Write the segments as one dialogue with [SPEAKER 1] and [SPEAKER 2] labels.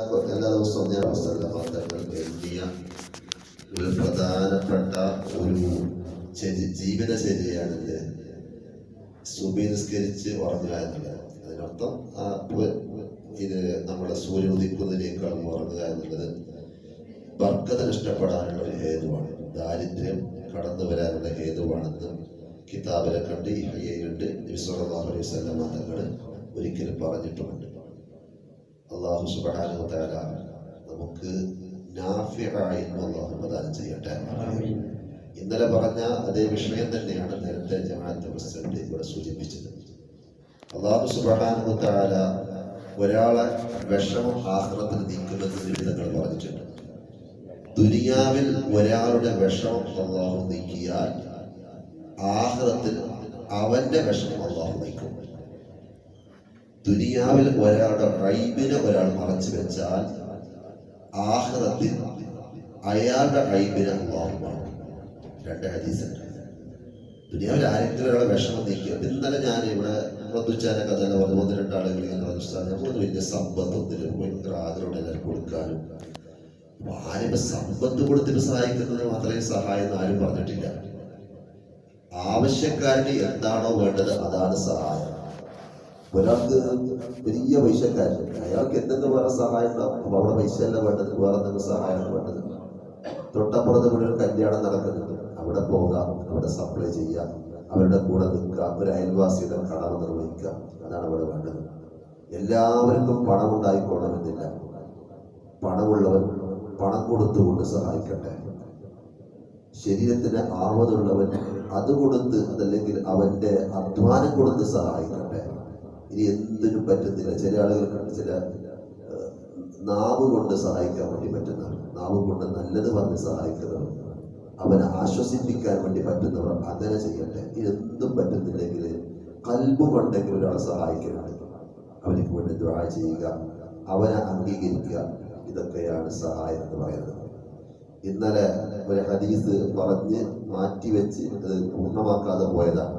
[SPEAKER 1] എല്ലാ ദിവസവും ഞാൻ പുസ്തകങ്ങൾക്ക് എഴുതിയ ഒരു പ്രധാനപ്പെട്ട ഒരു ജീവിതചര്യയാണിത്. സുബഹി നിസ്കരിച്ച് ഉറങ്ങുക എന്നുള്ളത്. അതിനർത്ഥം ഇത് നമ്മുടെ സൂര്യൻ ഉദിക്കുന്നതിനേക്കാൾ ഉറങ്ങുക എന്നുള്ളത് ബർക്കത്ത് നഷ്ടപ്പെടാനുള്ള ഒരു ഹേതുവാണ്, ദാരിദ്ര്യം കടന്നു വരാനുള്ള ഹേതുവാണെന്ന് കിതാബിലെ കണ്ട് ഈ ഹയ്യയുണ്ട് നബി സല്ലല്ലാഹു അലൈഹി വസല്ലം തങ്ങൾ ഒരിക്കലും പറഞ്ഞിട്ടുമുണ്ട്. അല്ലാഹു സുബ്ഹാനഹു വ തആല നമുക്ക് നാഫിഅ ഇൽമ അല്ലാഹു പ്രദാനം ചെയ്യട്ടെ. ഇന്നലെ പറഞ്ഞ അതേ വിഷയം തന്നെയാണ് നേരത്തെ ജമാഅത്ത് പ്രസിഡന്റ് ഇവിടെ സൂചിപ്പിച്ചത്. അല്ലാഹു സുബ്ഹാനഹു വ തആല ഒരാളെ വിഷമം ആഖിറത്തിൽ നീക്കുമെന്ന് നിബിധങ്ങൾ പറഞ്ഞിട്ടുണ്ട്. ദുനിയാവിൽ ഒരാളുടെ വിഷമം അല്ലാഹു നീക്കിയാൽ ആഖിറത്തിൽ അവന്റെ വിഷമം അല്ലാഹു നീക്കും. ദുനിയാവിൽ ഒരാളുടെ ഐബിനെ ഒരാൾ മറച്ചു വെച്ചാൽ ആഖിറത്തിൽ അയാളുടെ ഐബിനെ അല്ലാഹു മറക്കും. രണ്ട് ഹദീസുണ്ട്. ദുനിയാവിൽ ആരെങ്കിലും ഒരാളെ വിഷമം നീക്കുക. ഇന്നലെ ഞാൻ ഇവിടെ പ്രതുച്ചാനെ കഥ പറഞ്ഞു, 1-2 ആളുകൾ ഇങ്ങനെ പറഞ്ഞു, വലിയ സമ്പത്തൊന്നിലും ഭയങ്കര ആഗ്രഹം എല്ലാവരും കൊടുക്കാനും. ആരും സമ്പത്ത് കൊടുത്തിട്ട് സഹായിക്കുന്നത് മാത്രമേ സഹായം ആരും പറഞ്ഞിട്ടില്ല. ആവശ്യക്കാരന് എന്താണോ വേണ്ടത് അതാണ് സഹായം. ഒരാൾക്ക് വലിയ പൈസക്കാരൻ, അയാൾക്ക് എന്തെങ്കിലും വേറെ സഹായം ഉണ്ടാവും. അപ്പൊ അവിടെ പൈസ അല്ല വേണ്ടത്, വേറെ എന്തെങ്കിലും സഹായമാണ് വേണ്ടത്. തൊട്ടപ്പുറത്ത് കൂടെ ഒരു കല്യാണം നടക്കുന്നുണ്ട്, അവിടെ പോകാം, അവിടെ സപ്ലൈ ചെയ്യാം, അവരുടെ കൂടെ നിൽക്കാം, ഒരു അയൽവാസിയുടെ കടമ നിർവഹിക്കാം. അതാണ് അവിടെ വേണ്ടത്. എല്ലാവർക്കും പണം ഉണ്ടായിക്കൊള്ളണമെന്നില്ല. പണമുള്ളവൻ പണം കൊടുത്തുകൊണ്ട് സഹായിക്കട്ടെ. ശരീരത്തിന് ആവതുള്ളവൻ അത് കൊടുത്ത്, അതല്ലെങ്കിൽ അവന്റെ അധ്വാനം കൊടുത്ത് സഹായിക്കട്ടെ. ഇനി എന്തിനും പറ്റുന്നില്ല. ചില ആളുകൾക്ക് ചില നാവ് കൊണ്ട് സഹായിക്കാൻ വേണ്ടി പറ്റുന്നവർ, നാവ് കൊണ്ട് നല്ലത് പറഞ്ഞ് സഹായിക്കുന്നവർ, അവനെ ആശ്വസിപ്പിക്കാൻ വേണ്ടി പറ്റുന്നവർ അങ്ങനെ ചെയ്യട്ടെ. എന്തും പറ്റുന്നില്ലെങ്കിൽ കൽബ് കൊണ്ടെങ്കിൽ ഒരാളെ സഹായിക്കണം, അവർക്ക് വേണ്ടി ദുആ ചെയ്യുക, അവനെ അംഗീകരിക്കുക. ഇതൊക്കെയാണ് സഹായം എന്ന് പറയുന്നത്. ഇന്നലെ ഒരു ഹദീസ് പറഞ്ഞ് മാറ്റിവെച്ച് അത് പൂർണ്ണമാക്കാതെ പോയതാണ്.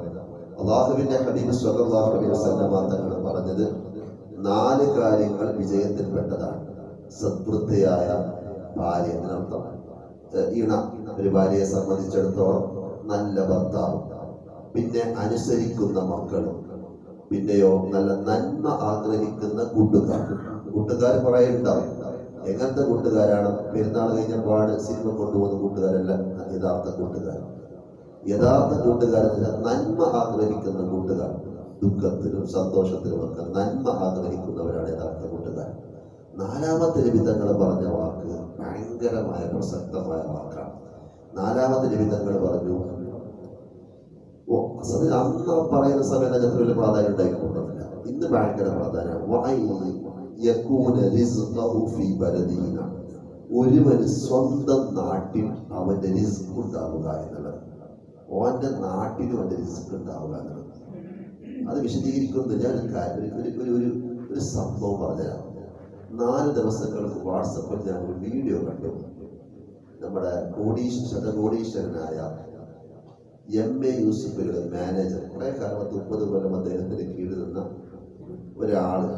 [SPEAKER 1] അല്ലാഹുവിന്റെ ഹബീബ് സ്വല്ലല്ലാഹു അലൈഹി വസല്ലം തങ്ങൾ പറഞ്ഞത് 4 കാര്യങ്ങൾ വിജയത്തിൽപ്പെട്ടതാണ്. സദ്വൃത്തയായ ഭാര്യ, അതിനർത്ഥം ഇണ, ഒരു ഭാര്യയെ സംബന്ധിച്ചിടത്തോളം നല്ല ഭർത്താവും, പിന്നെ അനുസരിക്കുന്ന മക്കളും, പിന്നെയോ നല്ല നന്മ ആഗ്രഹിക്കുന്ന കൂട്ടുകാർ. കൂട്ടുകാർ കുറെ ഉണ്ടാവും. എങ്ങനത്തെ കൂട്ടുകാരാണ്? പെരുന്നാൾ കഴിഞ്ഞപ്പോഴാണ് സിനിമ കൊണ്ടുപോകുന്ന കൂട്ടുകാരല്ല യഥാർത്ഥ കൂട്ടുകാർ. യഥാർത്ഥ കൂട്ടുകാരല്ല, നന്മ ആഗ്രഹിക്കുന്ന കൂട്ടുകാർ. ദുഃഖത്തിലും സന്തോഷത്തിലും ഒക്കെ നന്മ ആഗ്രഹിക്കുന്നവരാണ് യഥാർത്ഥ കൂട്ടുകാർ. 4ാമത്തെ നിബിധങ്ങൾ പറഞ്ഞ വാക്ക് ഭയങ്കരമായ പ്രസക്തമായ വാക്കാണ്. 4ാമത്തെ നിബിധങ്ങൾ പറഞ്ഞു, അന്ന് പറയുന്ന സമയത്ത് അതിനകത്ത് വലിയ പ്രാധാന്യം ഉണ്ടായിക്കൊണ്ടില്ല. ഇന്ന് ഭയങ്കര പ്രാധാന്യമാണ്. ഒരുവന് സ്വന്തം നാട്ടിൽ അവന്റെ റിസ്ക് ഉണ്ടാവുക എന്നുള്ളത്. ഓന്റെ നാട്ടിലും അവന്റെ റിസ്ക് ഉണ്ടാവുക എന്നുള്ളത്. അത് വിശദീകരിക്കുന്നത് ഞാൻ ഒരു സംഭവം പറഞ്ഞുതരാം. 4 ദിവസങ്ങൾക്ക് വാട്സപ്പിൽ ഞാൻ ഒരു വീഡിയോ കണ്ടു. നമ്മുടെ കോടീശ്വരനായ MA യൂസുഫിയുടെ മാനേജർ, കുറെ കാലം 30 കൊല്ലം അദ്ദേഹത്തിന് കീഴിൽ നിന്ന ഒരാള്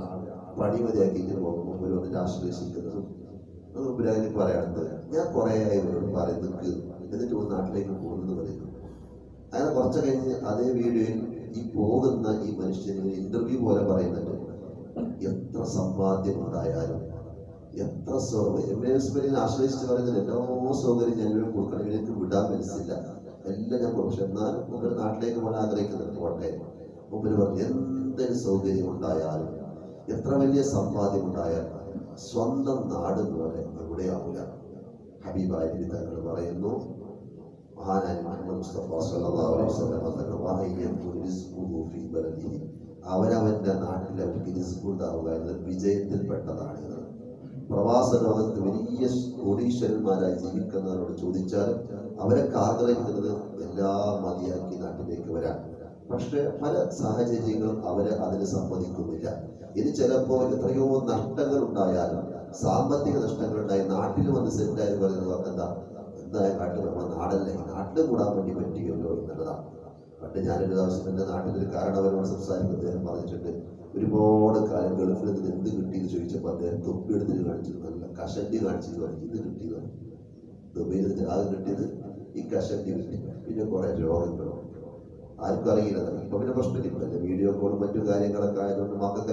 [SPEAKER 1] പണിമതിയാക്കിയിട്ട് പോകുമ്പോൾ ഒരു വന്നിട്ട് ആശ്ലേഷിക്കുന്നതും അത് മുമ്പിലായി പറയാറുണ്ട്. ഞാൻ കുറെ ആയി ഇവരോട് പറയുന്നത്, എന്നിട്ട് നാട്ടിലേക്ക് പോകുന്നത് പറയുന്നു. അങ്ങനെ കുറച്ച് കഴിഞ്ഞ് അതേ വീഡിയോയിൽ ഈ പോകുന്ന ഈ മനുഷ്യന് ഒരു ഇന്റർവ്യൂ പോലെ പറയുന്നുണ്ട്, എത്ര സമ്പാദ്യം ഉണ്ടായാലും, എത്ര MA യൂസുഫിനെ ആശ്രയിച്ച് പറയുന്നത് എല്ലാ സൗകര്യം ഞങ്ങൾ കൊടുക്കണം, എനിക്ക് വിടാൻ മനസ്സില്ല, എല്ലാം ഞാൻ കൊടുക്കും. പക്ഷെ എന്നാലും മുമ്പിൽ നാട്ടിലേക്ക് പോകാൻ ആഗ്രഹിക്കുന്നുണ്ട്. കോട്ടയം മുമ്പിൽ പറഞ്ഞു, എന്തൊരു സൗകര്യം ഉണ്ടായാലും, എത്ര വലിയ സമ്പാദ്യം ഉണ്ടായാലും സ്വന്തം നാട് പോലെ എവിടെയാവില്ല. ഹബീബായ നബി തങ്ങൾ പറയുന്നു, മഹാനായ മുഹമ്മദ് മുസ്തഫ സ്വല്ലല്ലാഹു അലൈഹി വസല്ലം തങ്ങൾ അവനവന്റെ നാട്ടിൽ അവർക്ക് റിസ്ക് ഉണ്ടാവുക എന്നത് വിജയത്തിൽപ്പെട്ടതാണ്. പ്രവാസ ലോകത്ത് വലിയ കോടീശ്വരന്മാരായി ജീവിക്കുന്നവരോട് ചോദിച്ചാലും അവരൊക്കെ ആഗ്രഹിക്കുന്നത് എല്ലാം മതിയാക്കി നാട്ടിലേക്ക് വരാൻ. പക്ഷെ പല സാഹചര്യങ്ങളും അവരെ അതിന് സമ്മതിക്കുന്നില്ല. ഇനി ചിലപ്പോൾ എത്രയോ നഷ്ടങ്ങൾ ഉണ്ടായാലും, സാമ്പത്തിക നഷ്ടങ്ങൾ ഉണ്ടായി നാട്ടിൽ വന്ന് സെറ്റായി പറയുന്നത് എന്തായ കാട്ട് നമ്മുടെ നാടല്ലേ, നാട്ടിൽ കൂടാൻ വേണ്ടി പറ്റുകയല്ലോ എന്നുള്ളതാണ്. പണ്ട് ഞാനൊരു ദിവസം എൻ്റെ നാട്ടിലൊരു കാരണവരോട് സംസാരിക്കുമ്പോൾ അദ്ദേഹം പറഞ്ഞിട്ടുണ്ട്, ഒരുപാട് കാലം ഗൾഫിൽ നിന്ന് എന്ത് കിട്ടിയെന്ന് ചോദിച്ചപ്പോൾ അദ്ദേഹം തൊപ്പി എടുത്തിട്ട് കാണിച്ചു, കഷണ്ടി കാണിച്ചു പറഞ്ഞു, ഇത് കിട്ടിയത് ദുബൈയിൽ ആദ്യം കിട്ടിയത് ഈ കഷണ്ടി കിട്ടി. പിന്നെ കുറെ രോഗങ്ങളും ആർക്കും അറിയില്ല. ഇപ്പൊ പിന്നെ പ്രശ്നമില്ല, വീഡിയോ കോളും മറ്റു കാര്യങ്ങളൊക്കെ ആയതുകൊണ്ട് മക്കൾക്ക്